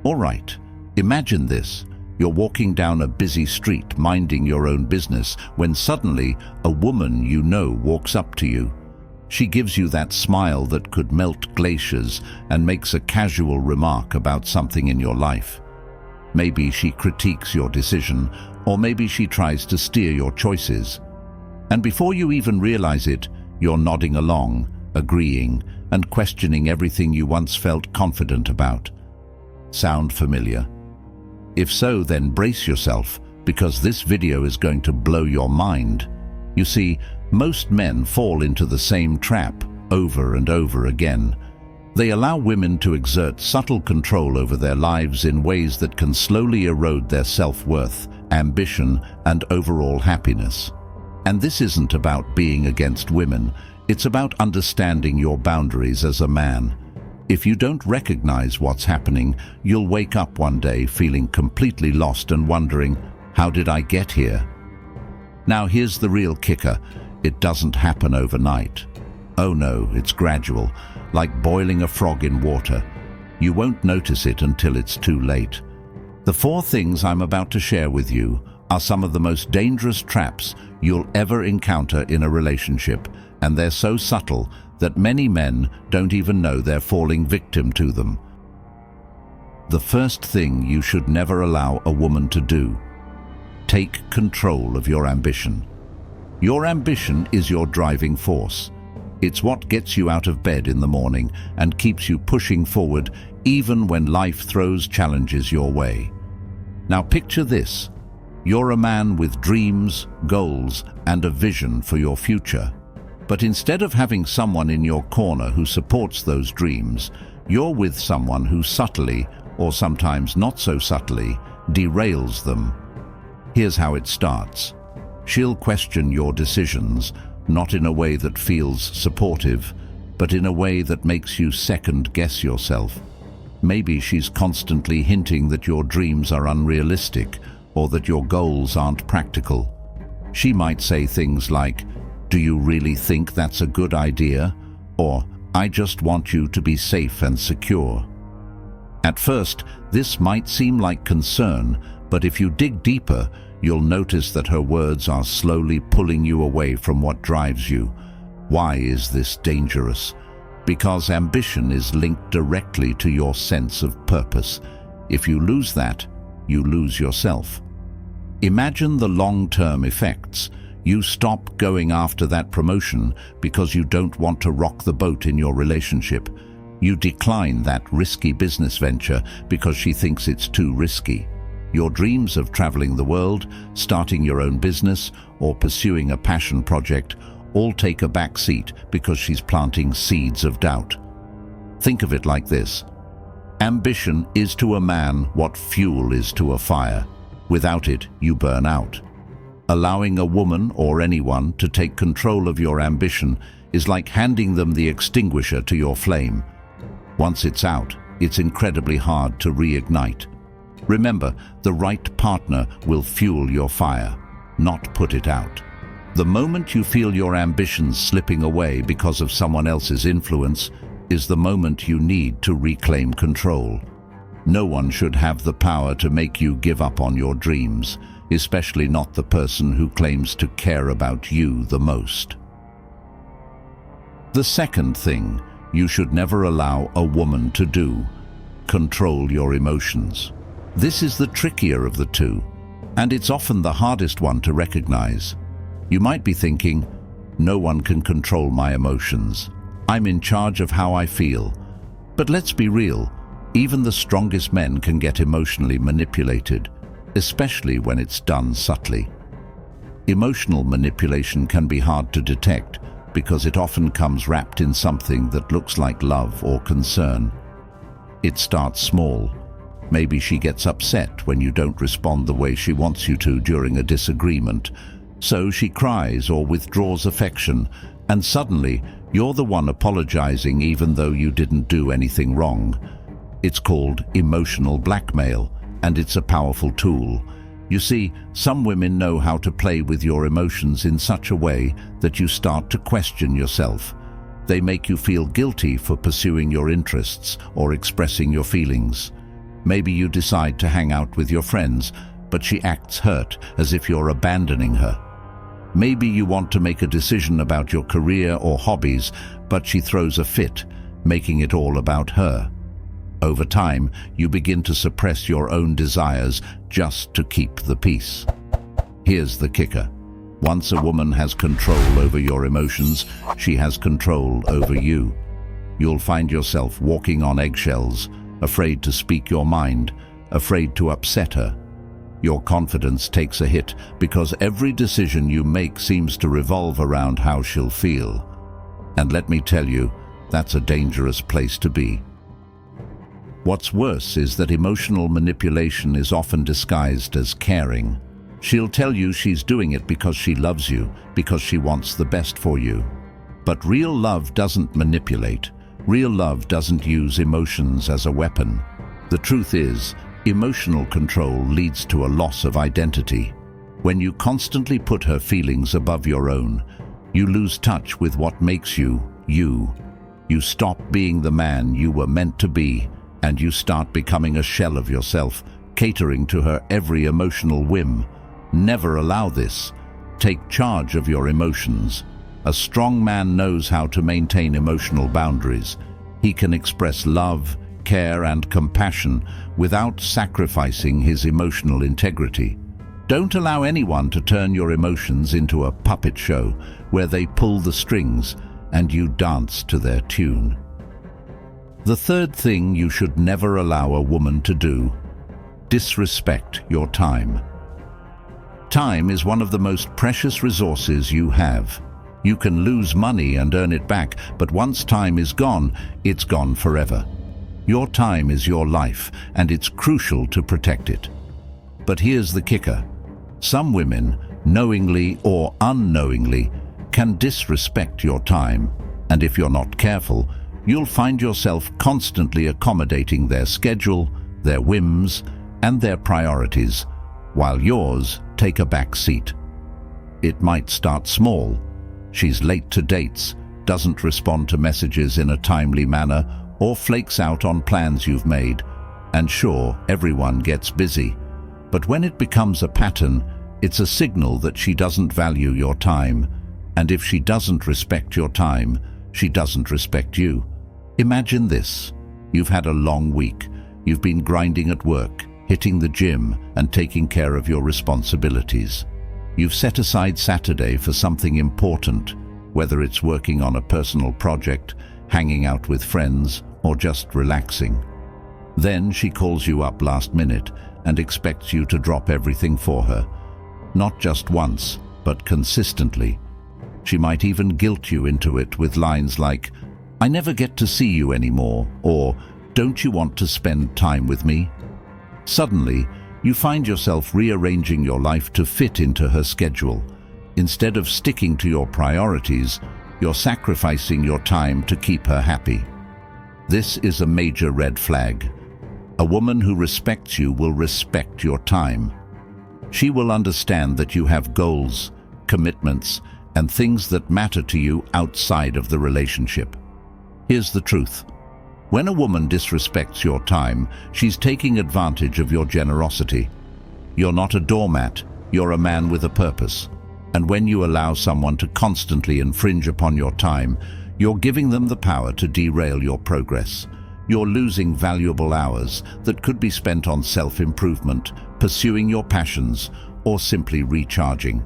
All right, imagine this. You're walking down a busy street, minding your own business, when suddenly a woman you know walks up to you. She gives you that smile that could melt glaciers and makes a casual remark about something in your life. Maybe she critiques your decision, or maybe she tries to steer your choices. And before you even realize it, you're nodding along, agreeing, and questioning everything you once felt confident about. Sound familiar? If so, then brace yourself, because this video is going to blow your mind. You see, most men fall into the same trap over and over again. They allow women to exert subtle control over their lives in ways that can slowly erode their self-worth, ambition, and overall happiness. And this isn't about being against women, it's about understanding your boundaries as a man. If you don't recognize what's happening, you'll wake up one day feeling completely lost and wondering, how did I get here? Now here's the real kicker. It doesn't happen overnight. Oh no, it's gradual, like boiling a frog in water. You won't notice it until it's too late. The 4 things I'm about to share with you are some of the most dangerous traps you'll ever encounter in a relationship, and they're so subtle that many men don't even know they're falling victim to them. The first thing you should never allow a woman to do: take control of your ambition. Your ambition is your driving force. It's what gets you out of bed in the morning and keeps you pushing forward even when life throws challenges your way. Now picture this. You're a man with dreams, goals, and a vision for your future. But instead of having someone in your corner who supports those dreams, you're with someone who subtly, or sometimes not so subtly, derails them. Here's how it starts. She'll question your decisions, not in a way that feels supportive, but in a way that makes you second-guess yourself. Maybe she's constantly hinting that your dreams are unrealistic, or that your goals aren't practical. She might say things like, "Do you really think that's a good idea?" Or, "I just want you to be safe and secure." At first, this might seem like concern, but if you dig deeper, you'll notice that her words are slowly pulling you away from what drives you. Why is this dangerous? Because ambition is linked directly to your sense of purpose. If you lose that, you lose yourself. Imagine the long-term effects. You stop going after that promotion because you don't want to rock the boat in your relationship. You decline that risky business venture because she thinks it's too risky. Your dreams of traveling the world, starting your own business, or pursuing a passion project all take a back seat because she's planting seeds of doubt. Think of it like this. Ambition is to a man what fuel is to a fire. Without it, you burn out. Allowing a woman or anyone to take control of your ambition is like handing them the extinguisher to your flame. Once it's out, it's incredibly hard to reignite. Remember, the right partner will fuel your fire, not put it out. The moment you feel your ambitions slipping away because of someone else's influence is the moment you need to reclaim control. No one should have the power to make you give up on your dreams, especially not the person who claims to care about you the most. The second thing you should never allow a woman to do: control your emotions. This is the trickier of the two, and it's often the hardest one to recognize. You might be thinking, no one can control my emotions. I'm in charge of how I feel. But let's be real, even the strongest men can get emotionally manipulated, especially when it's done subtly. Emotional manipulation can be hard to detect because it often comes wrapped in something that looks like love or concern. It starts small. Maybe she gets upset when you don't respond the way she wants you to during a disagreement. So she cries or withdraws affection, and suddenly you're the one apologizing even though you didn't do anything wrong. It's called emotional blackmail, and it's a powerful tool. You see, some women know how to play with your emotions in such a way that you start to question yourself. They make you feel guilty for pursuing your interests or expressing your feelings. Maybe you decide to hang out with your friends, but she acts hurt, as if you're abandoning her. Maybe you want to make a decision about your career or hobbies, but she throws a fit, making it all about her. Over time, you begin to suppress your own desires just to keep the peace. Here's the kicker. Once a woman has control over your emotions, she has control over you. You'll find yourself walking on eggshells, afraid to speak your mind, afraid to upset her. Your confidence takes a hit because every decision you make seems to revolve around how she'll feel. And let me tell you, that's a dangerous place to be. What's worse is that emotional manipulation is often disguised as caring. She'll tell you she's doing it because she loves you, because she wants the best for you. But real love doesn't manipulate. Real love doesn't use emotions as a weapon. The truth is, emotional control leads to a loss of identity. When you constantly put her feelings above your own, you lose touch with what makes you, you. You stop being the man you were meant to be, and you start becoming a shell of yourself, catering to her every emotional whim. Never allow this. Take charge of your emotions. A strong man knows how to maintain emotional boundaries. He can express love, care, and compassion without sacrificing his emotional integrity. Don't allow anyone to turn your emotions into a puppet show where they pull the strings and you dance to their tune. The third thing you should never allow a woman to do: disrespect your time. Time is one of the most precious resources you have. You can lose money and earn it back, but once time is gone, it's gone forever. Your time is your life, and it's crucial to protect it. But here's the kicker. Some women, knowingly or unknowingly, can disrespect your time, and if you're not careful, you'll find yourself constantly accommodating their schedule, their whims, and their priorities, while yours take a back seat. It might start small. She's late to dates, doesn't respond to messages in a timely manner, or flakes out on plans you've made. And sure, everyone gets busy. But when it becomes a pattern, it's a signal that she doesn't value your time. And if she doesn't respect your time, she doesn't respect you. Imagine this. You've had a long week. You've been grinding at work, hitting the gym, and taking care of your responsibilities. You've set aside Saturday for something important, whether it's working on a personal project, hanging out with friends, or just relaxing. Then she calls you up last minute and expects you to drop everything for her. Not just once, but consistently. She might even guilt you into it with lines like, "I never get to see you anymore," or "Don't you want to spend time with me?" Suddenly, you find yourself rearranging your life to fit into her schedule. Instead of sticking to your priorities, you're sacrificing your time to keep her happy. This is a major red flag. A woman who respects you will respect your time. She will understand that you have goals, commitments, and things that matter to you outside of the relationship. Here's the truth. When a woman disrespects your time, she's taking advantage of your generosity. You're not a doormat, you're a man with a purpose. And when you allow someone to constantly infringe upon your time, you're giving them the power to derail your progress. You're losing valuable hours that could be spent on self-improvement, pursuing your passions, or simply recharging.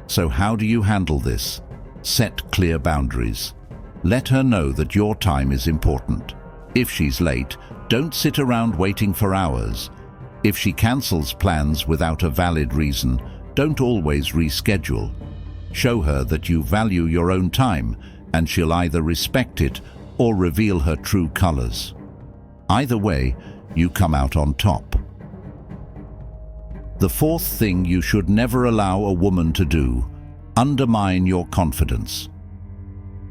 So how do you handle this? Set clear boundaries. Let her know that your time is important. If she's late, don't sit around waiting for hours. If she cancels plans without a valid reason, don't always reschedule. Show her that you value your own time, and she'll either respect it or reveal her true colors. Either way, you come out on top. The fourth thing you should never allow a woman to do: undermine your confidence.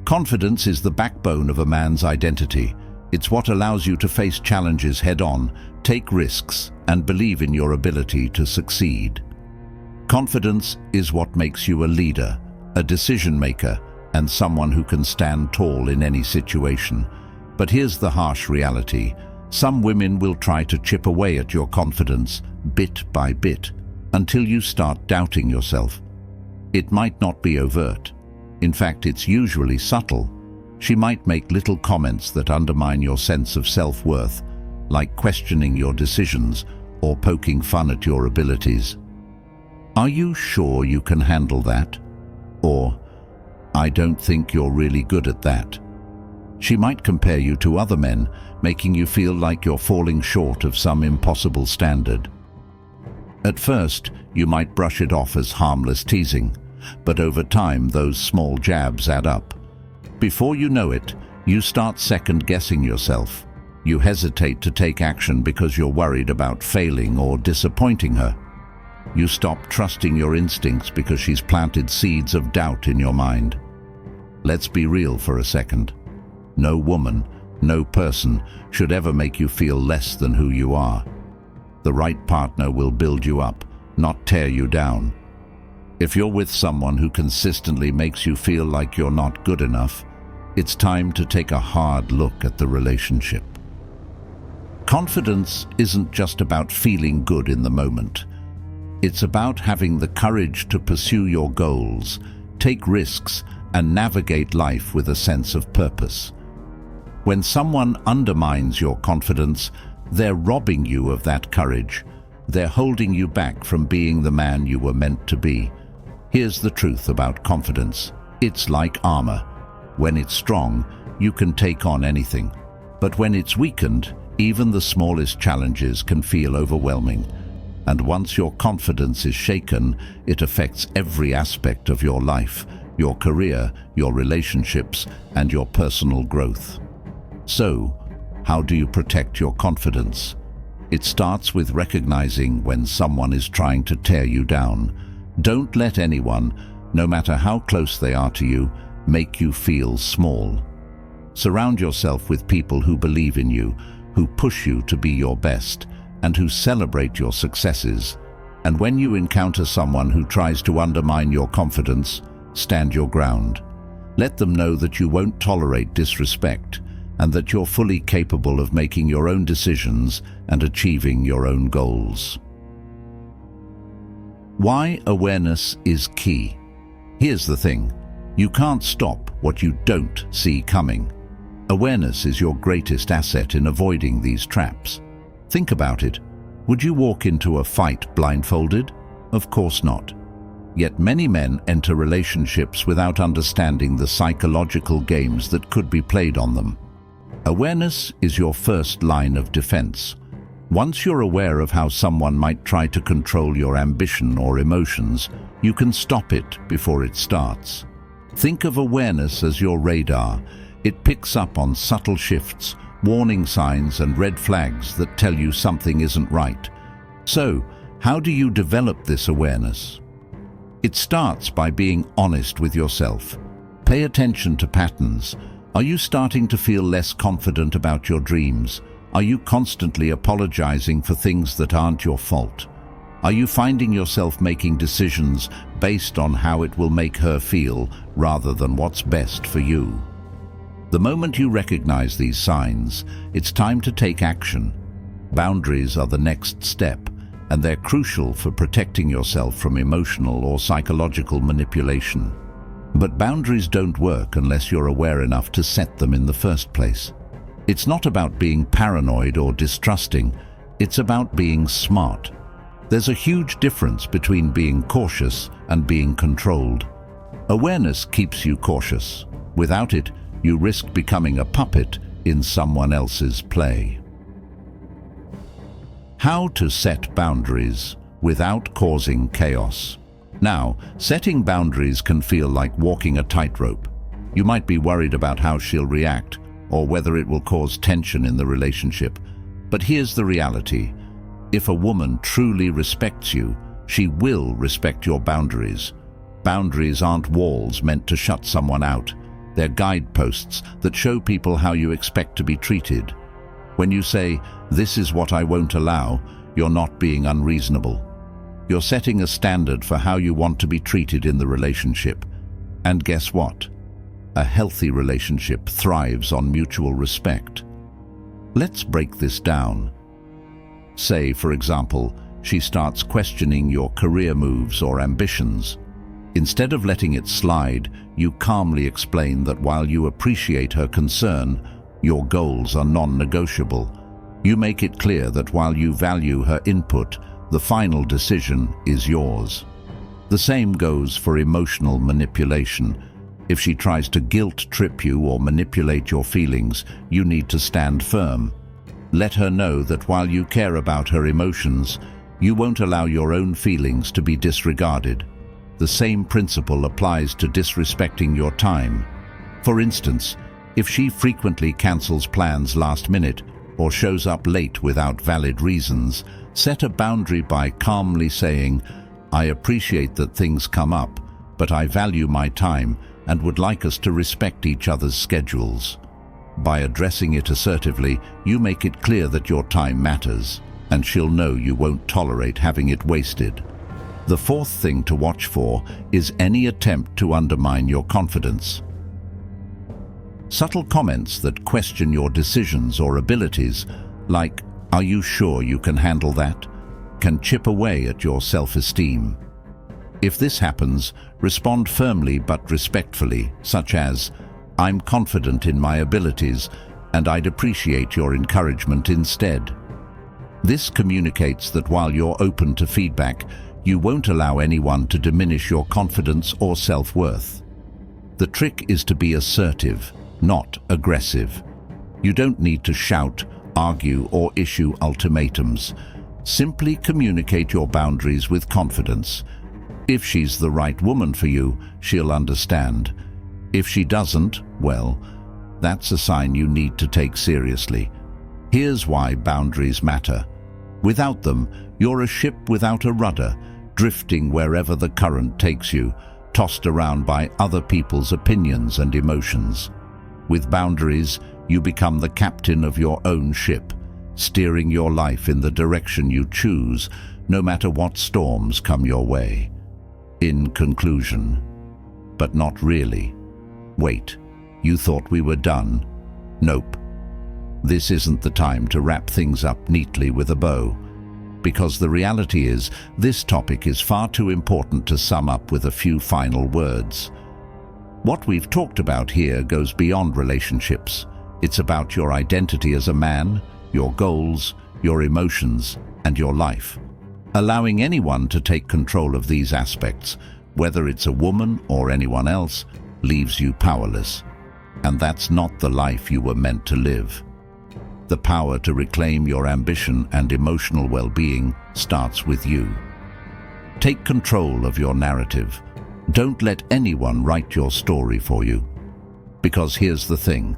Confidence is the backbone of a man's identity. It's what allows you to face challenges head-on, take risks, and believe in your ability to succeed. Confidence is what makes you a leader, a decision-maker, and someone who can stand tall in any situation. But here's the harsh reality. Some women will try to chip away at your confidence bit by bit until you start doubting yourself. It might not be overt. In fact, it's usually subtle. She might make little comments that undermine your sense of self-worth, like questioning your decisions or poking fun at your abilities. Are you sure you can handle that? Or, I don't think you're really good at that. She might compare you to other men, making you feel like you're falling short of some impossible standard. At first, you might brush it off as harmless teasing, but over time those small jabs add up. Before you know it, you start second-guessing yourself. You hesitate to take action because you're worried about failing or disappointing her. You stop trusting your instincts because she's planted seeds of doubt in your mind. Let's be real for a second. No woman, no person should ever make you feel less than who you are. The right partner will build you up, not tear you down. If you're with someone who consistently makes you feel like you're not good enough, it's time to take a hard look at the relationship. Confidence isn't just about feeling good in the moment. It's about having the courage to pursue your goals, take risks, and navigate life with a sense of purpose. When someone undermines your confidence, they're robbing you of that courage. They're holding you back from being the man you were meant to be. Here's the truth about confidence. It's like armor. When it's strong, you can take on anything. But when it's weakened, even the smallest challenges can feel overwhelming. And once your confidence is shaken, it affects every aspect of your life, your career, your relationships, and your personal growth. So, how do you protect your confidence? It starts with recognizing when someone is trying to tear you down. Don't let anyone, no matter how close they are to you, make you feel small. Surround yourself with people who believe in you, who push you to be your best, and who celebrate your successes. And when you encounter someone who tries to undermine your confidence, stand your ground. Let them know that you won't tolerate disrespect, and that you're fully capable of making your own decisions and achieving your own goals. Why awareness is key. Here's the thing. You can't stop what you don't see coming. Awareness is your greatest asset in avoiding these traps. Think about it. Would you walk into a fight blindfolded? Of course not. Yet many men enter relationships without understanding the psychological games that could be played on them. Awareness is your first line of defense. Once you're aware of how someone might try to control your ambition or emotions, you can stop it before it starts. Think of awareness as your radar. It picks up on subtle shifts, warning signs, and red flags that tell you something isn't right. So, how do you develop this awareness? It starts by being honest with yourself. Pay attention to patterns. Are you starting to feel less confident about your dreams? Are you constantly apologizing for things that aren't your fault? Are you finding yourself making decisions based on how it will make her feel rather than what's best for you? The moment you recognize these signs, it's time to take action. Boundaries are the next step, and they're crucial for protecting yourself from emotional or psychological manipulation. But boundaries don't work unless you're aware enough to set them in the first place. It's not about being paranoid or distrusting, it's about being smart. There's a huge difference between being cautious and being controlled. Awareness keeps you cautious. Without it, you risk becoming a puppet in someone else's play. How to set boundaries without causing chaos. Now, setting boundaries can feel like walking a tightrope. You might be worried about how she'll react or whether it will cause tension in the relationship. But here's the reality. If a woman truly respects you, she will respect your boundaries. Boundaries aren't walls meant to shut someone out. They're guideposts that show people how you expect to be treated. When you say, "This is what I won't allow," you're not being unreasonable. You're setting a standard for how you want to be treated in the relationship. And guess what? A healthy relationship thrives on mutual respect. Let's break this down. Say, for example, she starts questioning your career moves or ambitions. Instead of letting it slide, you calmly explain that while you appreciate her concern, your goals are non-negotiable. You make it clear that while you value her input, the final decision is yours. The same goes for emotional manipulation. If she tries to guilt-trip you or manipulate your feelings, you need to stand firm. Let her know that while you care about her emotions, you won't allow your own feelings to be disregarded. The same principle applies to disrespecting your time. For instance, if she frequently cancels plans last minute or shows up late without valid reasons, set a boundary by calmly saying, "I appreciate that things come up, but I value my time and would like us to respect each other's schedules." By addressing it assertively, you make it clear that your time matters, and she'll know you won't tolerate having it wasted. The fourth thing to watch for is any attempt to undermine your confidence. Subtle comments that question your decisions or abilities, like, "Are you sure you can handle that?" can chip away at your self-esteem. If this happens, respond firmly but respectfully, such as, "I'm confident in my abilities, and I'd appreciate your encouragement instead." This communicates that while you're open to feedback, you won't allow anyone to diminish your confidence or self-worth. The trick is to be assertive, not aggressive. You don't need to shout, argue, or issue ultimatums. Simply communicate your boundaries with confidence. If she's the right woman for you, she'll understand. If she doesn't, well, that's a sign you need to take seriously. Here's why boundaries matter. Without them, you're a ship without a rudder, drifting wherever the current takes you, tossed around by other people's opinions and emotions. With boundaries, you become the captain of your own ship, steering your life in the direction you choose, no matter what storms come your way. In conclusion, but not really. Wait, you thought we were done? Nope. This isn't the time to wrap things up neatly with a bow, because the reality is this topic is far too important to sum up with a few final words. What we've talked about here goes beyond relationships. It's about your identity as a man, your goals, your emotions, and your life. Allowing anyone to take control of these aspects, whether it's a woman or anyone else, leaves you powerless. And that's not the life you were meant to live. The power to reclaim your ambition and emotional well-being starts with you. Take control of your narrative. Don't let anyone write your story for you. Because here's the thing.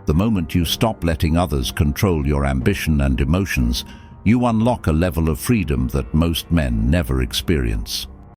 The moment you stop letting others control your ambition and emotions, you unlock a level of freedom that most men never experience.